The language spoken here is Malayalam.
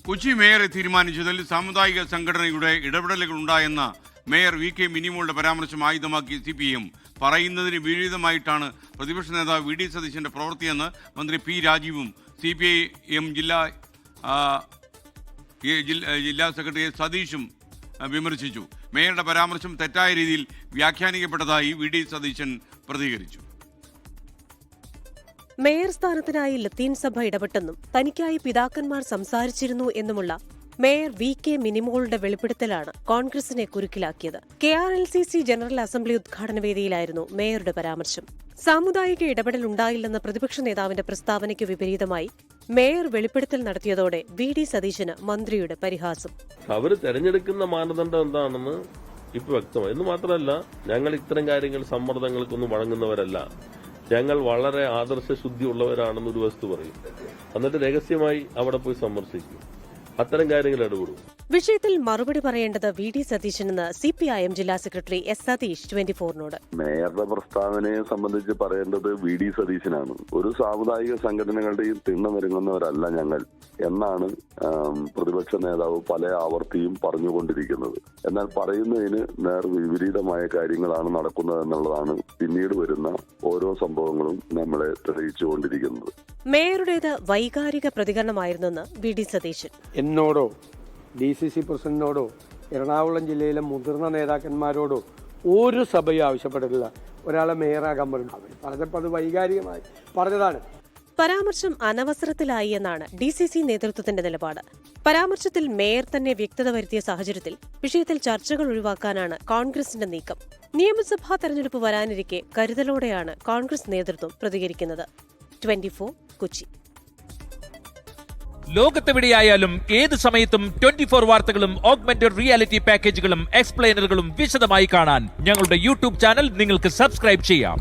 കൊച്ചി മേയറെ തീരുമാനിച്ചതിൽ സാമുദായിക സംഘടനയുടെ ഇടപെടലുകൾ ഉണ്ടായെന്ന മേയർ വി കെ മിനിമോളുടെ പരാമർശം ആയുധമാക്കി CPM പറയുന്നതിന് വിപരീതമായിട്ടാണ് പ്രതിപക്ഷ നേതാവ് വി ഡി സതീശന്റെ പ്രവൃത്തിയെന്ന് മന്ത്രി പി രാജീവും CPIM ജില്ലാ സെക്രട്ടറി സതീഷും വിമർശിച്ചു. മേയറുടെ പരാമർശം തെറ്റായ രീതിയിൽ വ്യാഖ്യാനിക്കപ്പെട്ടതായി വി ഡി സതീശൻ പ്രതികരിച്ചു. മേയർ സ്ഥാനത്തിനായി ലത്തീൻ സഭ ഇടപെട്ടെന്നും തനിക്കായി പിതാക്കന്മാർ സംസാരിച്ചിരുന്നു എന്നുമുള്ള മേയർ വി കെ മിനിമോളുടെ വെളിപ്പെടുത്തലാണ് കോൺഗ്രസിനെ കുരുക്കിലാക്കിയത്. KRLCC ജനറൽ അസംബ്ലി ഉദ്ഘാടന വേദിയിലായിരുന്നു മേയറുടെ പരാമർശം. സാമുദായിക ഇടപെടൽ ഉണ്ടായില്ലെന്ന പ്രതിപക്ഷ നേതാവിന്റെ പ്രസ്താവനയ്ക്ക് വിപരീതമായി മേയർ വെളിപ്പെടുത്തൽ നടത്തിയതോടെ വി ഡി സതീശന് മന്ത്രിയുടെ പരിഹാസം. അവർ തെരഞ്ഞെടുക്കുന്ന മാനദണ്ഡം എന്താണെന്ന് ഇപ്പൊ വ്യക്തമായി. എന്ന് മാത്രമല്ല, ഞങ്ങൾ ഇത്തരം കാര്യങ്ങൾ സമ്മർദ്ദങ്ങൾക്കൊന്നും വഴങ്ങുന്നവരല്ല. ഞങ്ങൾ വളരെ ആദർശശുദ്ധിയുള്ളവരാണെന്ന് ഒരു വസ്തു പറയും, എന്നിട്ട് രഹസ്യമായി അവിടെ പോയി സന്ദർശിക്കും. അത്തരം കാര്യങ്ങൾ ഇടപെടും. വിഷയത്തിൽ മറുപടി പറയേണ്ടത് വി ഡി സതീശനെന്ന് CPIM ജില്ലാ സെക്രട്ടറി എസ് സതീഷ് 24നോട്. മേയറുടെ പ്രസ്താവനയെ സംബന്ധിച്ച് പറയേണ്ടത് വി ഡി സതീശനാണ്. ഒരു സാമുദായിക സംഘടനകളുടെയും തിണ്ണമരുങ്ങുന്നവരല്ല ഞങ്ങൾ എന്നാണ് പ്രതിപക്ഷ നേതാവ് പല ആവർത്തിയും പറഞ്ഞുകൊണ്ടിരിക്കുന്നത്. എന്നാൽ പറയുന്നതിന് വിപരീതമായ കാര്യങ്ങളാണ് നടക്കുന്നത് എന്നുള്ളതാണ് പിന്നീട് വരുന്ന ഓരോ സംഭവങ്ങളും നമ്മളെ തെളിയിച്ചുകൊണ്ടിരിക്കുന്നത്. മേയറുടേത് വൈകാരിക പ്രതികരണമായിരുന്നെന്ന് വി ഡി സതീശൻ. എന്നോടോ DCC പ്രസിഡന്റിനോടോ എറണാകുളം ജില്ലയിലെ മുതിർന്ന നേതാക്കന്മാരോടോ ഒരു സഭയും ആവശ്യപ്പെട്ടിട്ടില്ല ഒരാളെ മേയറാകാൻ പറഞ്ഞു. പറഞ്ഞപ്പോൾ അത് വൈകാരികമായി പറഞ്ഞതാണ്. പരാമർശം അനവസരത്തിലായി എന്നാണ് DCC നേതൃത്വത്തിന്റെ നിലപാട്. പരാമർശത്തിൽ മേയർ തന്നെ വ്യക്തത വരുത്തിയ സാഹചര്യത്തിൽ വിഷയത്തിൽ ചർച്ചകൾ ഒഴിവാക്കാനാണ് കോൺഗ്രസിന്റെ നീക്കം. നിയമസഭാ തെരഞ്ഞെടുപ്പ് വരാനിരിക്കെ കരുതലോടെയാണ് കോൺഗ്രസ് നേതൃത്വം പ്രതികരിക്കുന്നത്. 24 കൊച്ചി. ലോകത്തെവിടെയായാലും ഏത് സമയത്തും 24 വാർത്തകളും ഓഗ്മെന്റഡ് റിയാലിറ്റി പാക്കേജുകളും എക്സ്പ്ലെയിനറുകളും വിശദമായി കാണാൻ ഞങ്ങളുടെ YouTube ചാനൽ നിങ്ങൾക്ക് സബ്സ്ക്രൈബ് ചെയ്യാം.